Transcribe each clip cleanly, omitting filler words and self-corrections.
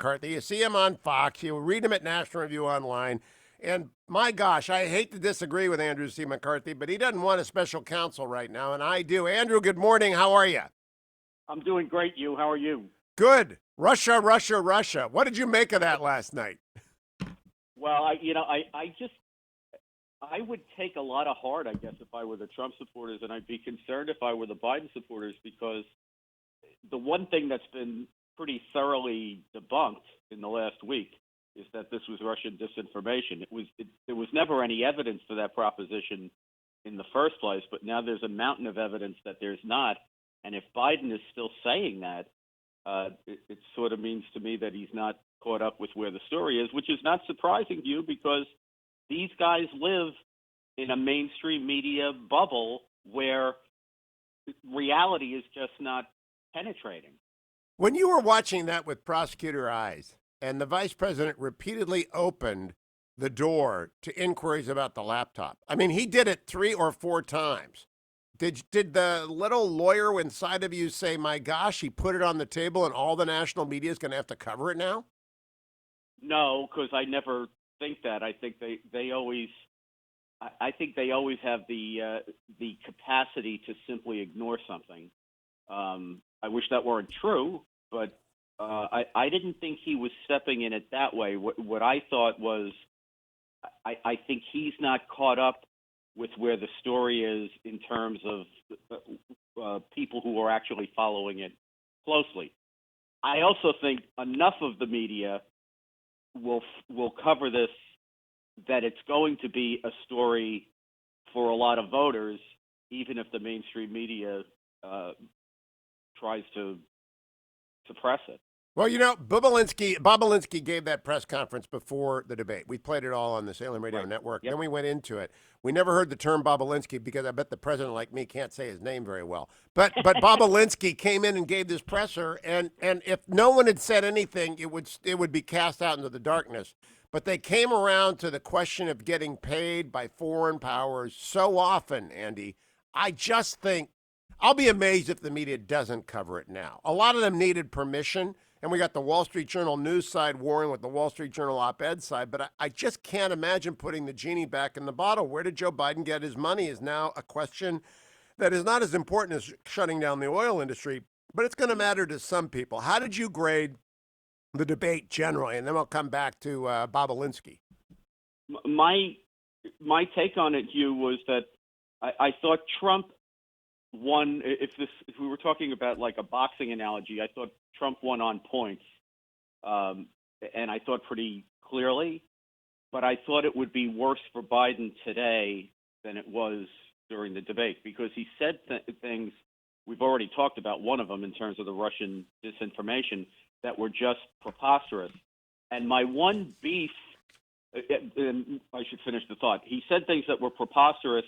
McCarthy. You see him on Fox. You read him at National Review Online. And my gosh, I hate to disagree with Andrew C. McCarthy, but he doesn't want a special counsel right now, and I do. Andrew, good morning. How are you? I'm doing great. How are you? Good. Russia, Russia, Russia. What did you make of that last night? Well, I would take a lot of heart, I guess, if I were the Trump supporters, and I'd be concerned if I were the Biden supporters, because the one thing that's been pretty thoroughly debunked in the last week is that this was Russian disinformation. There was never any evidence for that proposition in the first place, but now there's a mountain of evidence that there's not. And if Biden is still saying that, it sort of means to me that he's not caught up with where the story is, which is not surprising to you because these guys live in a mainstream media bubble where reality is just not penetrating. When you were watching that with prosecutor eyes, and the vice president repeatedly opened the door to inquiries about the laptop, I mean, he did it 3 or 4 times. Did the little lawyer inside of you say, my gosh, he put it on the table and all the national media is going to have to cover it now? No, because I never think that. I think they always have the capacity to simply ignore something. I wish that weren't true, but I didn't think he was stepping in it that way. What I thought was, I think he's not caught up with where the story is in terms of people who are actually following it closely. I also think enough of the media will cover this that it's going to be a story for a lot of voters, even if the mainstream media tries to suppress it. Well, you know, Bob Alinsky gave that press conference before the debate. We played it all on the Salem Radio Network. Yep. Then we went into it. We never heard the term Bob Alinsky because I bet the president, like me, can't say his name very well. But Bob Alinsky came in and gave this presser, and if no one had said anything, it would be cast out into the darkness. But they came around to the question of getting paid by foreign powers so often, Andy. I just think I'll be amazed if the media doesn't cover it now. A lot of them needed permission. And we got the Wall Street Journal news side warring with the Wall Street Journal op-ed side. But I just can't imagine putting the genie back in the bottle. Where did Joe Biden get his money is now a question that is not as important as shutting down the oil industry, but it's going to matter to some people. How did you grade the debate generally? And then I'll come back to Bob Alinsky. My take on it, Hugh, was that I thought Trump won. If we were talking about like a boxing analogy, I thought Trump won on points, and I thought pretty clearly. But I thought it would be worse for Biden today than it was during the debate because he said things we've already talked about. One of them in terms of the Russian disinformation that were just preposterous. And my one beef, and I should finish the thought. He said things that were preposterous,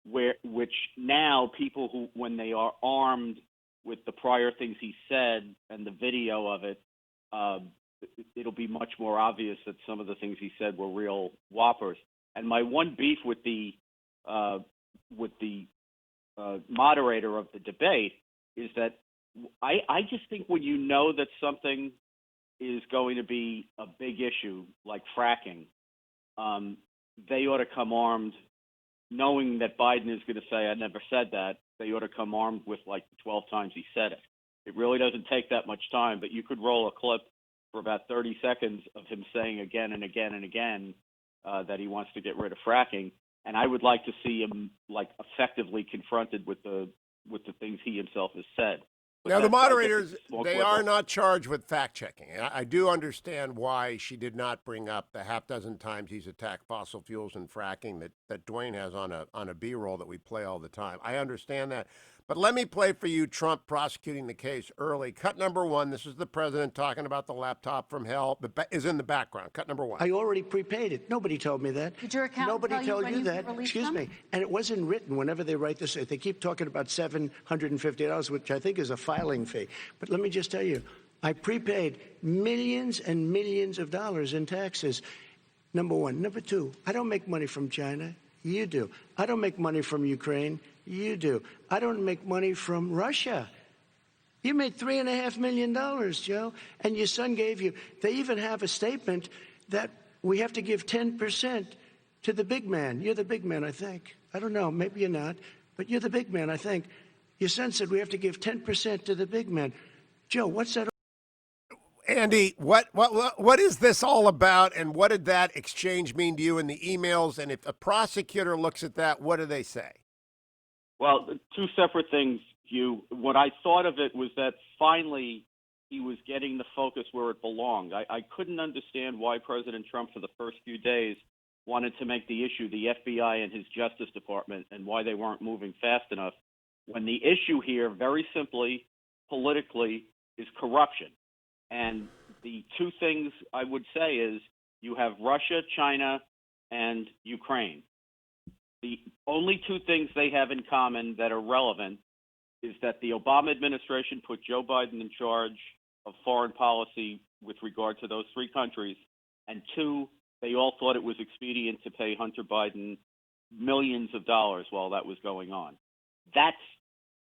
which now people who, when they are armed with the prior things he said and the video of it, it'll be much more obvious that some of the things he said were real whoppers. And my one beef with the moderator of the debate is that I just think when you know that something is going to be a big issue like fracking, they ought to come armed, knowing that Biden is going to say, I never said that. They ought to come armed with like 12 times he said it. It really doesn't take that much time, but you could roll a clip for about 30 seconds of him saying again and again and again that he wants to get rid of fracking. And I would like to see him like effectively confronted with the things he himself has said. Now, the moderators, they are not charged with fact-checking. I do understand why she did not bring up the half dozen times he's attacked fossil fuels and fracking that Dwayne has on a B-roll that we play all the time. I understand that. But let me play for you Trump prosecuting the case early. Cut number 1, this is the president talking about the laptop from hell, is in the background. Cut number 1. I already prepaid it. Nobody told me that. Did your accountant Nobody tell told you that. Excuse me. And it wasn't written whenever they write this. They keep talking about $750, which I think is a filing fee. But let me just tell you, I prepaid millions and millions of dollars in taxes. Number 1. Number 2, I don't make money from China. You do. I don't make money from Ukraine. You do. I don't make money from Russia. You made $3.5 million, Joe, and your son gave you. They even have a statement that we have to give 10% to the big man. You're the big man, I think. I don't know. Maybe you're not, but you're the big man, I think. Your son said we have to give 10% to the big man. Joe, what's that? Andy, what is this all about, and what did that exchange mean to you in the emails? And if a prosecutor looks at that, what do they say? Well, two separate things, Hugh. What I thought of it was that finally he was getting the focus where it belonged. I couldn't understand why President Trump, for the first few days, wanted to make the issue the FBI and his Justice Department and why they weren't moving fast enough, when the issue here, very simply, politically, is corruption. And the two things I would say is you have Russia, China, and Ukraine. The only two things they have in common that are relevant is that the Obama administration put Joe Biden in charge of foreign policy with regard to those three countries. And two, they all thought it was expedient to pay Hunter Biden millions of dollars while that was going on. That's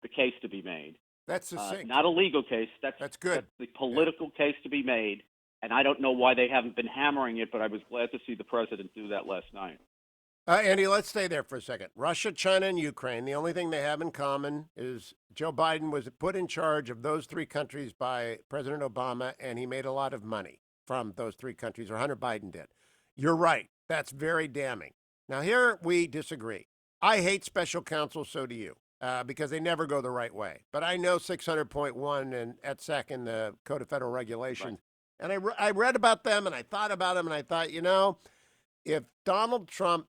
the case to be made. That's succinct. Not a legal case. That's good. That's the political case to be made. And I don't know why they haven't been hammering it, but I was glad to see the president do that last night. Andy, let's stay there for a second. Russia, China, and Ukraine, the only thing they have in common is Joe Biden was put in charge of those three countries by President Obama, and he made a lot of money from those three countries, or Hunter Biden did. You're right. That's very damning. Now, here we disagree. I hate special counsel, so do you, because they never go the right way. But I know 600.1 and et sec in the Code of Federal Regulations, right. And I read about them, and I thought about them, and I thought, if Donald Trump,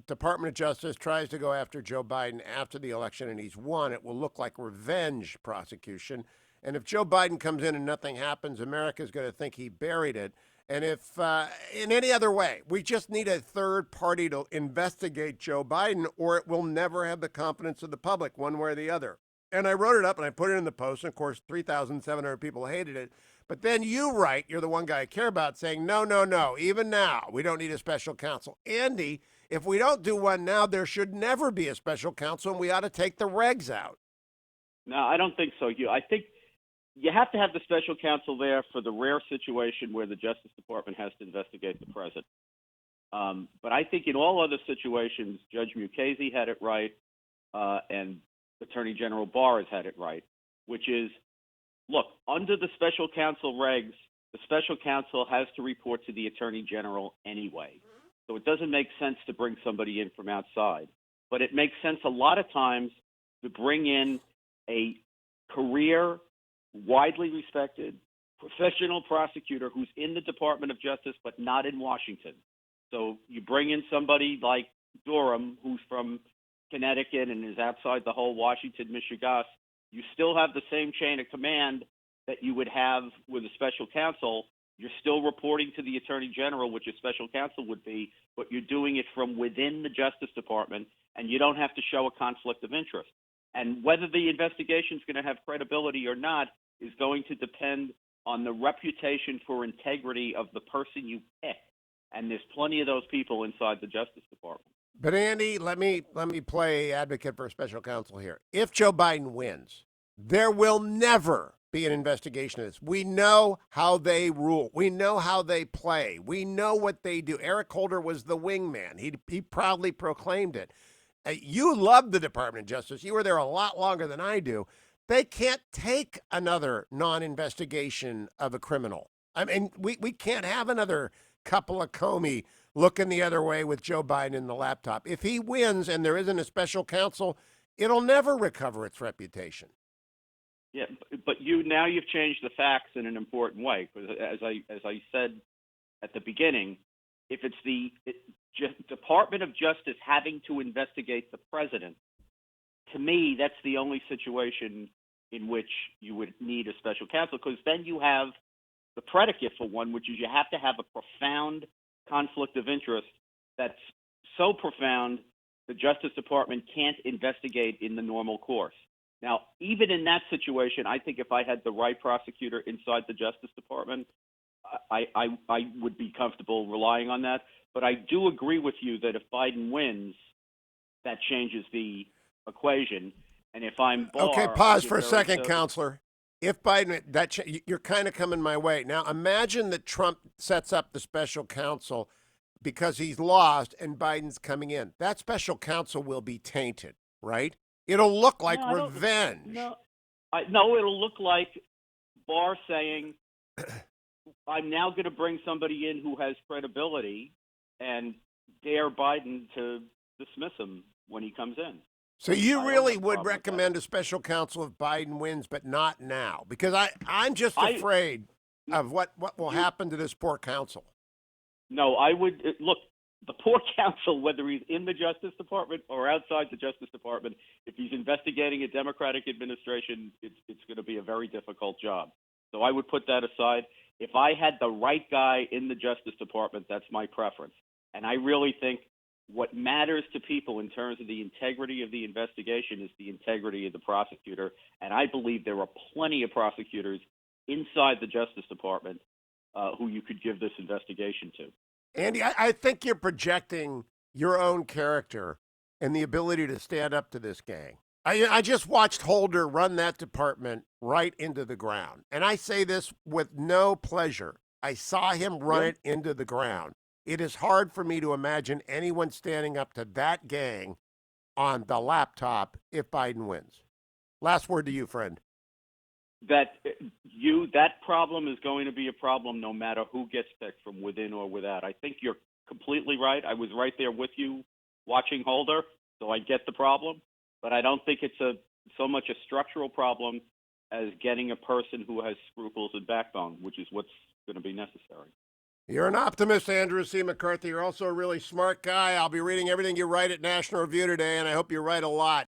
Department of Justice, tries to go after Joe Biden after the election and he's won, it will look like revenge prosecution. And if Joe Biden comes in and nothing happens, America's going to think he buried it. And if in any other way, we just need a third party to investigate Joe Biden, or it will never have the confidence of the public one way or the other. And I wrote it up and I put it in the Post. And of course, 3,700 people hated it. But then you write, you're the one guy I care about, saying, no, even now, we don't need a special counsel. Andy, if we don't do one now, there should never be a special counsel, and we ought to take the regs out. No, I don't think so, Hugh. I think you have to have the special counsel there for the rare situation where the Justice Department has to investigate the president. But I think in all other situations, Judge Mukasey had it right, and Attorney General Barr has had it right, which is, look, under the special counsel regs, the special counsel has to report to the Attorney General anyway. So it doesn't make sense to bring somebody in from outside. But it makes sense a lot of times to bring in a career, widely respected, professional prosecutor who's in the Department of Justice but not in Washington. So you bring in somebody like Durham, who's from Connecticut and is outside the whole Washington mishigas. You still have the same chain of command that you would have with a special counsel. You're still reporting to the Attorney General, which a special counsel would be, but you're doing it from within the Justice Department, and you don't have to show a conflict of interest. And whether the investigation is going to have credibility or not is going to depend on the reputation for integrity of the person you pick. And there's plenty of those people inside the Justice Department. But Andy, let me play advocate for a special counsel here. If Joe Biden wins, there will never be an investigation of this. We know how they rule. We know how they play. We know what they do. Eric Holder was the wingman. He proudly proclaimed it. You love the Department of Justice. You were there a lot longer than I do. They can't take another non-investigation of a criminal. I mean, we can't have another couple of Comey looking the other way with Joe Biden in the laptop. If he wins and there isn't a special counsel, it'll never recover its reputation. Yeah, but you've changed the facts in an important way, because as I said at the beginning, if it's the Department of Justice having to investigate the president, to me, that's the only situation in which you would need a special counsel, because then you have the predicate for one, which is you have to have a profound conflict of interest that's so profound the Justice Department can't investigate in the normal course. Now, even in that situation, I think if I had the right prosecutor inside the Justice Department, I would be comfortable relying on that. But I do agree with you that if Biden wins, that changes the equation. And if I'm Barr, okay, pause for a second, counselor. If Biden, you're kind of coming my way. Now, imagine that Trump sets up the special counsel because he's lost and Biden's coming in. That special counsel will be tainted, right? It'll look like No, I don't. revenge. No, it'll look like Barr saying, "I'm now going to bring somebody in who has credibility," and dare Biden to dismiss him when he comes in. So you I really don't have a would problem with that. recommend a special counsel if Biden wins, but not now, because I'm just I- afraid of what will You- happen to this poor counsel. No, I would look. The poor counsel, whether he's in the Justice Department or outside the Justice Department, if he's investigating a Democratic administration, it's going to be a very difficult job. So I would put that aside. If I had the right guy in the Justice Department, that's my preference. And I really think what matters to people in terms of the integrity of the investigation is the integrity of the prosecutor. And I believe there are plenty of prosecutors inside the Justice Department who you could give this investigation to. Andy, I think you're projecting your own character and the ability to stand up to this gang. I just watched Holder run that department right into the ground. And I say this with no pleasure. I saw him run it into the ground. It is hard for me to imagine anyone standing up to that gang on the laptop if Biden wins. Last word to you, friend. That problem is going to be a problem no matter who gets picked from within or without. I think you're completely right. I was right there with you watching Holder, so I get the problem, but I don't think it's so much a structural problem as getting a person who has scruples and backbone, which is what's going to be necessary. You're an optimist, Andrew C. McCarthy. You're also a really smart guy. I'll be reading everything you write at National Review today, and I hope you write a lot.